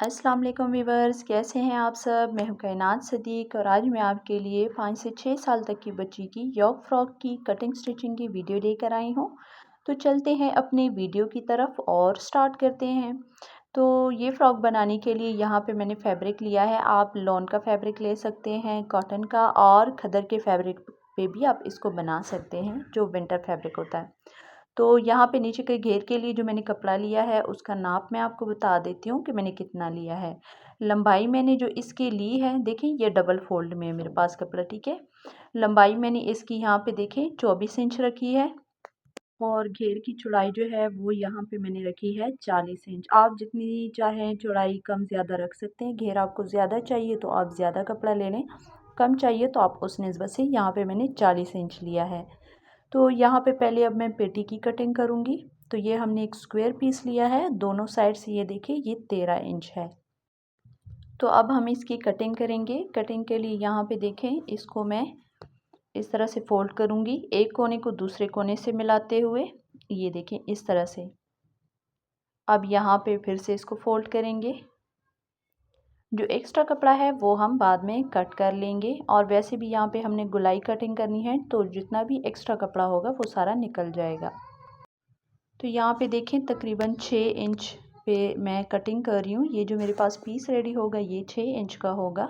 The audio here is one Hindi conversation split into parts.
अस्सलाम वालेकुम वीवर्स, कैसे हैं आप सब। मैं हूं कायनात सदीक और आज मैं आपके लिए 5 से 6 साल तक की बच्ची की यॉक फ्रॉक की कटिंग स्टिचिंग की वीडियो लेकर आई हूं। तो चलते हैं अपनी वीडियो की तरफ और स्टार्ट करते हैं। तो ये फ़्रॉक बनाने के लिए यहाँ पे मैंने फैब्रिक लिया है। आप लॉन का फैब्रिक ले सकते हैं, कॉटन का, और खदर के फैब्रिक पे भी आप इसको बना सकते हैं जो विंटर फैब्रिक होता है। तो यहाँ पे नीचे के घेर के लिए जो मैंने कपड़ा लिया है उसका नाप मैं आपको बता देती हूँ कि मैंने कितना लिया है। लंबाई मैंने जो इसकी ली है, देखें ये डबल फोल्ड में है मेरे पास कपड़ा, ठीक है। लंबाई मैंने इसकी यहाँ पे देखें 24 इंच रखी है और घेर की चौड़ाई जो है वो यहाँ पे मैंने रखी है 40 इंच। आप जितनी चाहें चौड़ाई कम ज़्यादा रख सकते हैं। घेर आपको ज़्यादा चाहिए तो आप ज़्यादा कपड़ा ले लें, कम चाहिए तो आप उस निस्बत से यहाँ पे मैंने 40 इंच लिया है। तो यहाँ पे पहले अब मैं पेटी की कटिंग करूँगी। तो ये हमने एक स्क्वायर पीस लिया है, दोनों साइड से ये देखिए ये 13 इंच है। तो अब हम इसकी कटिंग करेंगे। कटिंग के लिए यहाँ पे देखें, इसको मैं इस तरह से फोल्ड करूँगी, एक कोने को दूसरे कोने से मिलाते हुए, ये देखें इस तरह से। अब यहाँ पे फिर से इसको फोल्ड करेंगे। जो एक्स्ट्रा कपड़ा है वो हम बाद में कट कर लेंगे, और वैसे भी यहाँ पे हमने गुलाई कटिंग करनी है तो जितना भी एक्स्ट्रा कपड़ा होगा वो सारा निकल जाएगा। तो यहाँ पे देखें तकरीबन 6 इंच पे मैं कटिंग कर रही हूँ। ये जो मेरे पास पीस रेडी होगा ये 6 इंच का होगा।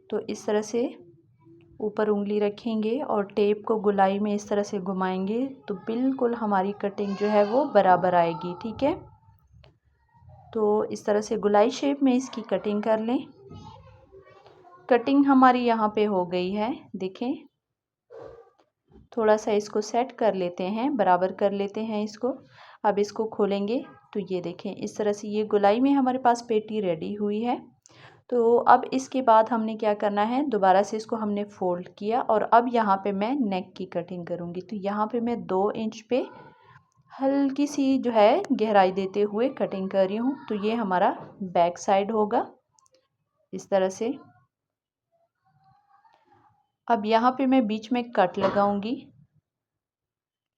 तो इस तरह से ऊपर उंगली रखेंगे और टेप को गुलाई में इस तरह से घुमाएंगे तो बिल्कुल हमारी कटिंग जो है वो बराबर आएगी, ठीक है। तो इस तरह से गुलाई शेप में इसकी कटिंग कर लें। कटिंग हमारी यहाँ पे हो गई है, देखें। थोड़ा सा इसको सेट कर लेते हैं, बराबर कर लेते हैं इसको। अब इसको खोलेंगे तो ये देखें इस तरह से ये गुलाई में हमारे पास पेटी रेडी हुई है। तो अब इसके बाद हमने क्या करना है, दोबारा से इसको हमने फोल्ड किया और अब यहाँ पे मैं नेक की कटिंग करूँगी। तो यहाँ पे मैं 2 इंच पे हल्की सी जो है गहराई देते हुए कटिंग कर रही हूँ। तो ये हमारा बैक साइड होगा इस तरह से। अब यहाँ पे मैं बीच में कट लगाऊंगी,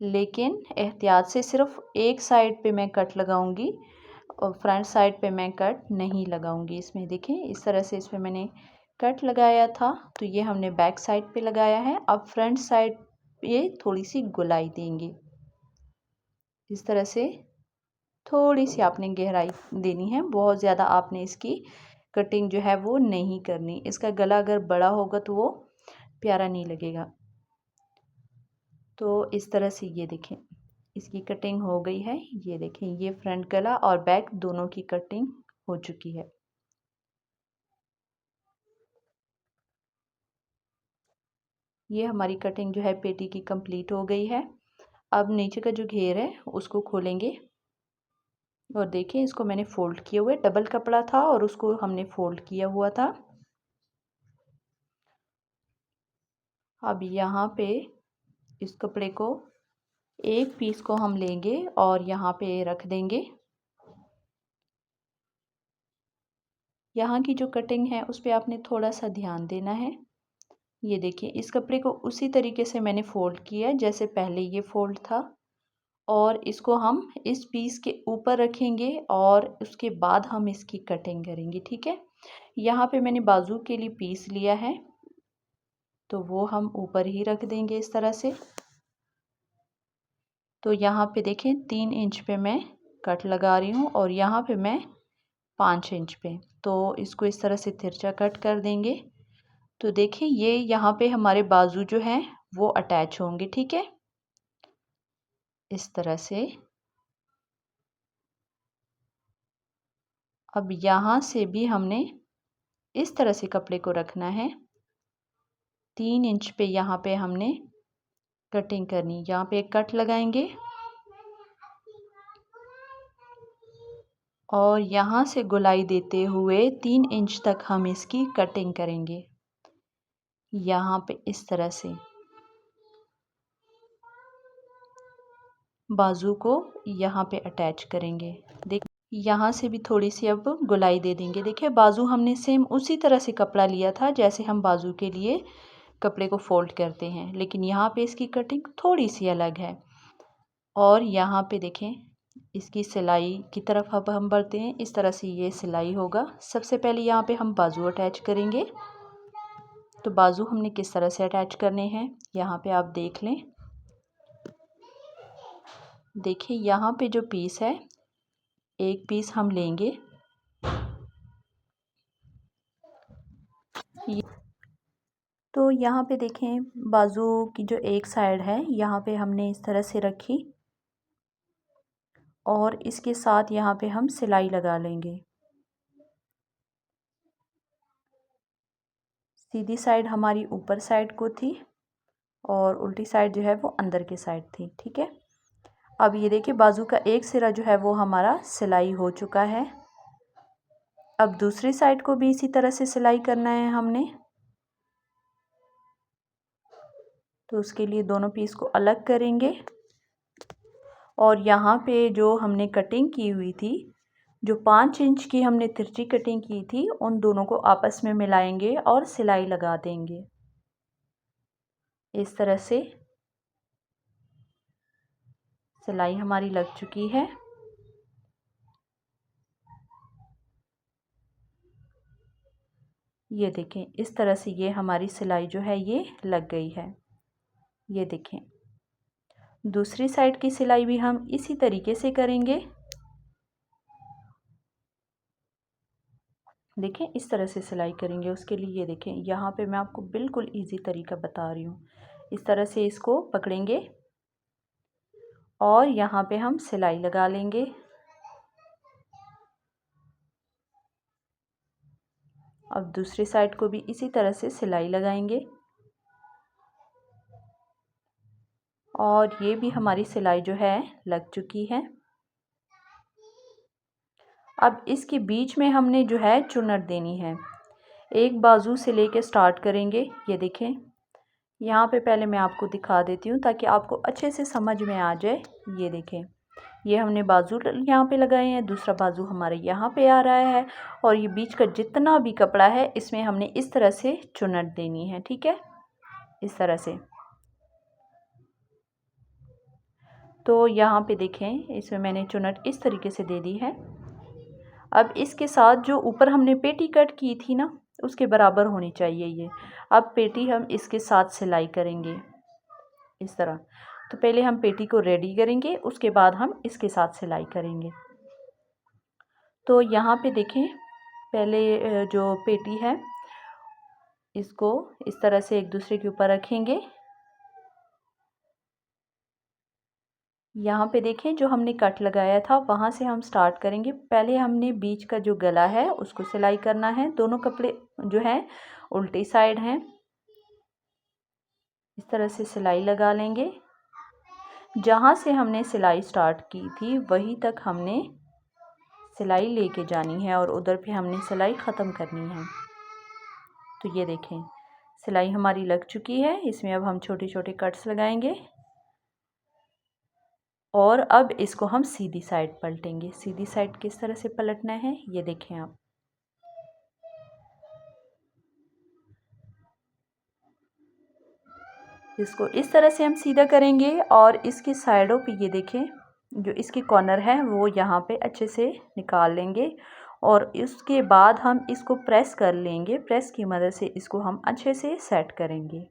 लेकिन एहतियात से सिर्फ एक साइड पे मैं कट लगाऊंगी और फ्रंट साइड पे मैं कट नहीं लगाऊंगी। इसमें देखें इस तरह से इसमें मैंने कट लगाया था, तो ये हमने बैक साइड पे लगाया है। अब फ्रंट साइड पे थोड़ी सी गुलाई देंगे इस तरह से। थोड़ी सी आपने गहराई देनी है, बहुत ज़्यादा आपने इसकी कटिंग जो है वो नहीं करनी। इसका गला अगर बड़ा होगा तो वो प्यारा नहीं लगेगा। तो इस तरह से ये देखें इसकी कटिंग हो गई है। ये देखें ये फ्रंट गला और बैक दोनों की कटिंग हो चुकी है। ये हमारी कटिंग जो है पेटी की कंप्लीट हो गई है। अब नीचे का जो घेर है उसको खोलेंगे और देखें इसको मैंने फोल्ड किए हुए, डबल कपड़ा था और उसको हमने फोल्ड किया हुआ था। अब यहाँ पे इस कपड़े को एक पीस को हम लेंगे और यहाँ पे रख देंगे। यहाँ की जो कटिंग है उस पर आपने थोड़ा सा ध्यान देना है। ये देखिए इस कपड़े को उसी तरीके से मैंने फ़ोल्ड किया है जैसे पहले ये फ़ोल्ड था, और इसको हम इस पीस के ऊपर रखेंगे और उसके बाद हम इसकी कटिंग करेंगे, ठीक है। यहाँ पे मैंने बाजू के लिए पीस लिया है तो वो हम ऊपर ही रख देंगे इस तरह से। तो यहाँ पे देखें 3 इंच पे मैं कट लगा रही हूँ और यहाँ पे मैं 5 इंच पे, तो इसको इस तरह से तिरछा कट कर देंगे। तो देखिए ये यहाँ पे हमारे बाजू जो हैं वो अटैच होंगे, ठीक है, इस तरह से। अब यहाँ से भी हमने इस तरह से कपड़े को रखना है। 3 इंच पे यहाँ पे हमने कटिंग करनी, यहाँ पे एक कट लगाएंगे और यहाँ से गुलाई देते हुए 3 इंच तक हम इसकी कटिंग करेंगे, यहाँ पे इस तरह से। बाजू को यहाँ पे अटैच करेंगे। देख यहाँ से भी थोड़ी सी अब गुलाई दे देंगे। देखिए बाजू हमने सेम उसी तरह से कपड़ा लिया था जैसे हम बाजू के लिए कपड़े को फोल्ड करते हैं, लेकिन यहाँ पे इसकी कटिंग थोड़ी सी अलग है। और यहाँ पे देखें इसकी सिलाई की तरफ अब हम बढ़ते हैं। इस तरह से ये सिलाई होगा। सबसे पहले यहाँ पे हम बाजू अटैच करेंगे। तो बाजू हमने किस तरह से अटैच करने हैं यहाँ पे आप देख लें। देखिए यहाँ पे जो पीस है, एक पीस हम लेंगे। तो यहाँ पे देखें बाजू की जो एक साइड है यहाँ पे हमने इस तरह से रखी और इसके साथ यहाँ पे हम सिलाई लगा लेंगे। सीधी साइड हमारी ऊपर साइड को थी और उल्टी साइड जो है वो अंदर की साइड थी। ठीक है, अब ये देखिए बाजू का एक सिरा जो है वो हमारा सिलाई हो चुका है। अब दूसरी साइड को भी इसी तरह से सिलाई करना है हमने। तो उसके लिए दोनों पीस को अलग करेंगे और यहाँ पे जो हमने कटिंग की हुई थी, जो 5 इंच की हमने तिरछी कटिंग की थी, उन दोनों को आपस में मिलाएंगे और सिलाई लगा देंगे। इस तरह से सिलाई हमारी लग चुकी है। ये देखें इस तरह से ये हमारी सिलाई जो है ये लग गई है। ये देखें दूसरी साइड की सिलाई भी हम इसी तरीके से करेंगे। देखें इस तरह से सिलाई करेंगे। उसके लिए ये देखें यहाँ पे मैं आपको बिल्कुल इजी तरीका बता रही हूँ। इस तरह से इसको पकड़ेंगे और यहाँ पे हम सिलाई लगा लेंगे। अब दूसरी साइड को भी इसी तरह से सिलाई लगाएंगे और ये भी हमारी सिलाई जो है लग चुकी है। अब इसके बीच में हमने जो है चुन्नट देनी है। एक बाजू से लेके स्टार्ट करेंगे। ये देखें यहाँ पे पहले मैं आपको दिखा देती हूँ ताकि आपको अच्छे से समझ में आ जाए। ये देखें ये हमने बाजू यहाँ पे लगाए हैं, दूसरा बाजू हमारे यहाँ पे आ रहा है और ये बीच का जितना भी कपड़ा है इसमें हमने इस तरह से चुन्नट देनी है। ठीक है, इस तरह से। तो यहाँ पे देखें इसमें मैंने चुन्नट इस तरीके से दे दी है। अब इसके साथ जो ऊपर हमने पेटी कट की थी ना, उसके बराबर होनी चाहिए ये। अब पेटी हम इसके साथ सिलाई करेंगे इस तरह। तो पहले हम पेटी को रेडी करेंगे, उसके बाद हम इसके साथ सिलाई करेंगे। तो यहाँ पे देखें पहले जो पेटी है इसको इस तरह से एक दूसरे के ऊपर रखेंगे। यहाँ पे देखें जो हमने कट लगाया था वहाँ से हम स्टार्ट करेंगे। पहले हमने बीच का जो गला है उसको सिलाई करना है। दोनों कपड़े जो हैं उल्टी साइड हैं। इस तरह से सिलाई लगा लेंगे। जहाँ से हमने सिलाई स्टार्ट की थी वहीं तक हमने सिलाई लेके जानी है और उधर पे हमने सिलाई ख़त्म करनी है। तो ये देखें सिलाई हमारी लग चुकी है। इसमें अब हम छोटे छोटे कट्स लगाएंगे और अब इसको हम सीधी साइड पलटेंगे। सीधी साइड किस तरह से पलटना है ये देखें आप। इसको इस तरह से हम सीधा करेंगे और इसकी साइडों पे ये देखें जो इसकी कॉर्नर है वो यहाँ पे अच्छे से निकाल लेंगे और इसके बाद हम इसको प्रेस कर लेंगे। प्रेस की मदद से इसको हम अच्छे से सेट करेंगे।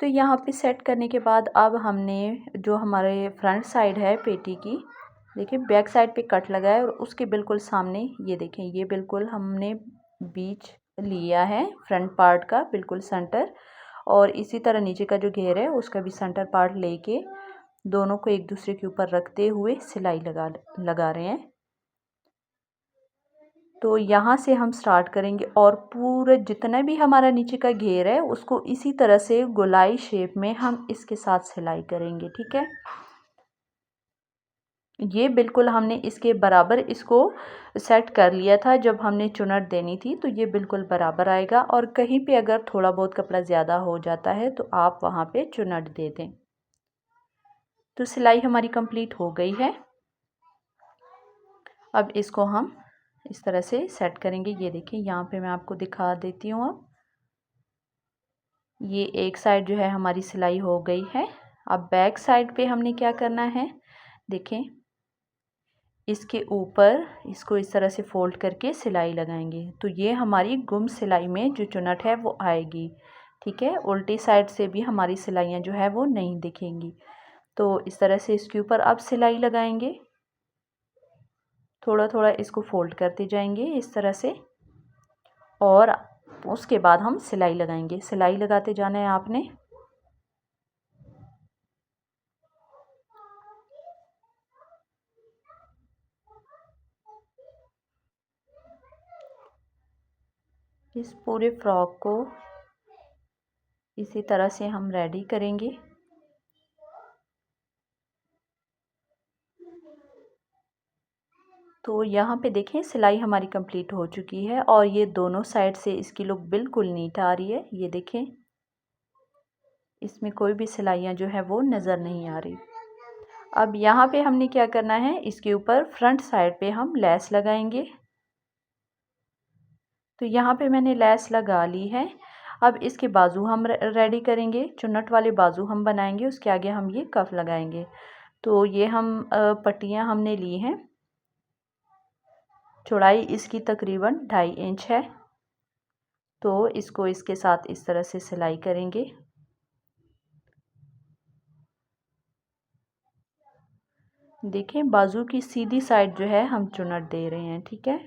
तो यहाँ पे सेट करने के बाद अब हमने जो हमारे फ्रंट साइड है पेटी की, देखिए बैक साइड पे कट लगा है और उसके बिल्कुल सामने ये देखें ये बिल्कुल हमने बीच लिया है फ्रंट पार्ट का बिल्कुल सेंटर। और इसी तरह नीचे का जो घेर है उसका भी सेंटर पार्ट लेके दोनों को एक दूसरे के ऊपर रखते हुए सिलाई लगा रहे हैं। तो यहाँ से हम स्टार्ट करेंगे और पूरा जितना भी हमारा नीचे का घेर है उसको इसी तरह से गोलाई शेप में हम इसके साथ सिलाई करेंगे। ठीक है, ये बिल्कुल हमने इसके बराबर इसको सेट कर लिया था जब हमने चुन्नट देनी थी। तो ये बिल्कुल बराबर आएगा और कहीं पे अगर थोड़ा बहुत कपड़ा ज़्यादा हो जाता है तो आप वहाँ पे चुन्नट दे दें। तो सिलाई हमारी कंप्लीट हो गई है। अब इसको हम इस तरह से सेट करेंगे। ये देखिए यहाँ पे मैं आपको दिखा देती हूँ। अब ये एक साइड जो है हमारी सिलाई हो गई है। अब बैक साइड पे हमने क्या करना है, देखें, इसके ऊपर इसको इस तरह से फोल्ड करके सिलाई लगाएंगे तो ये हमारी गुम सिलाई में जो चुनट है वो आएगी। ठीक है, उल्टी साइड से भी हमारी सिलाइयाँ जो है वो नहीं दिखेंगी। तो इस तरह से इसके ऊपर अब सिलाई लगाएंगे, थोड़ा थोड़ा इसको फोल्ड करते जाएंगे इस तरह से, और उसके बाद हम सिलाई लगाएंगे। सिलाई लगाते जाना है आपने। इस पूरे फ्रॉक को इसी तरह से हम रेडी करेंगे। तो यहाँ पे देखें सिलाई हमारी कंप्लीट हो चुकी है और ये दोनों साइड से इसकी लुक बिल्कुल नीट आ रही है। ये देखें, इसमें कोई भी सिलाइयाँ जो है वो नज़र नहीं आ रही। अब यहाँ पे हमने क्या करना है, इसके ऊपर फ्रंट साइड पे हम लेस लगाएंगे। तो यहाँ पे मैंने लेस लगा ली है। अब इसके बाजू हम रेडी करेंगे, चुन्नट वाले बाजू हम बनाएंगे, उसके आगे हम ये कफ लगाएंगे। तो ये हम पट्टियाँ हमने ली हैं, चौड़ाई इसकी तकरीबन 2.5 इंच है। तो इसको इसके साथ इस तरह से सिलाई करेंगे। देखें, बाजू की सीधी साइड जो है हम चुन्नट दे रहे हैं। ठीक है,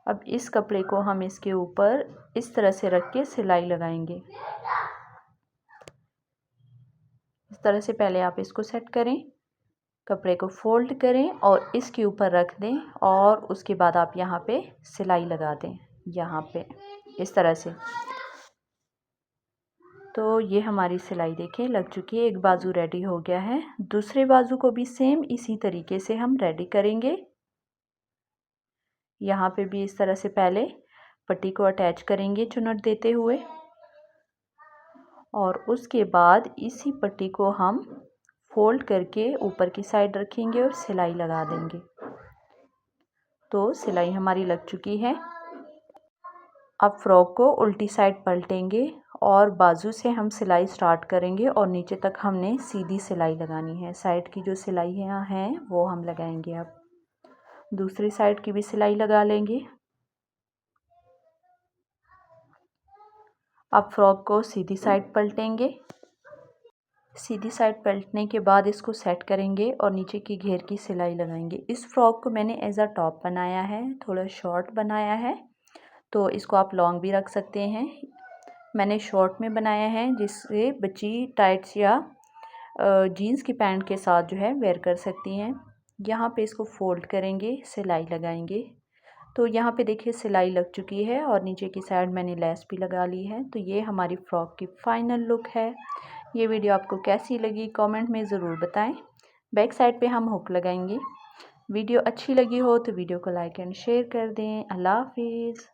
अब इस कपड़े को हम इसके ऊपर इस तरह से रख के सिलाई लगाएंगे। इस तरह से पहले आप इसको सेट करें, कपड़े को फोल्ड करें और इसके ऊपर रख दें और उसके बाद आप यहाँ पे सिलाई लगा दें, यहाँ पे इस तरह से। तो ये हमारी सिलाई देखें लग चुकी है, एक बाजू रेडी हो गया है। दूसरे बाजू को भी सेम इसी तरीके से हम रेडी करेंगे। यहाँ पे भी इस तरह से पहले पट्टी को अटैच करेंगे चुन्नट देते हुए और उसके बाद इसी पट्टी को हम फोल्ड करके ऊपर की साइड रखेंगे और सिलाई लगा देंगे। तो सिलाई हमारी लग चुकी है। अब फ्रॉक को उल्टी साइड पलटेंगे और बाजू से हम सिलाई स्टार्ट करेंगे और नीचे तक हमने सीधी सिलाई लगानी है। साइड की जो सिलाइयाँ हैं वो हम लगाएंगे। अब दूसरी साइड की भी सिलाई लगा लेंगे। अब फ्रॉक को सीधी साइड पलटेंगे। सीधी साइड पलटने के बाद इसको सेट करेंगे और नीचे की घेर की सिलाई लगाएंगे। इस फ्रॉक को मैंने एज अ टॉप बनाया है, थोड़ा शॉर्ट बनाया है, तो इसको आप लॉन्ग भी रख सकते हैं। मैंने शॉर्ट में बनाया है जिससे बच्ची टाइट्स या जीन्स की पैंट के साथ जो है वेयर कर सकती हैं। यहाँ पे इसको फोल्ड करेंगे, सिलाई लगाएंगे। तो यहाँ पे देखिए सिलाई लग चुकी है और नीचे की साइड मैंने लेस भी लगा ली है। तो ये हमारी फ्रॉक की फाइनल लुक है। ये वीडियो आपको कैसी लगी कमेंट में ज़रूर बताएं। बैक साइड पे हम हुक लगाएंगे। वीडियो अच्छी लगी हो तो वीडियो को लाइक एंड शेयर कर दें। अल्लाह हाफिज़।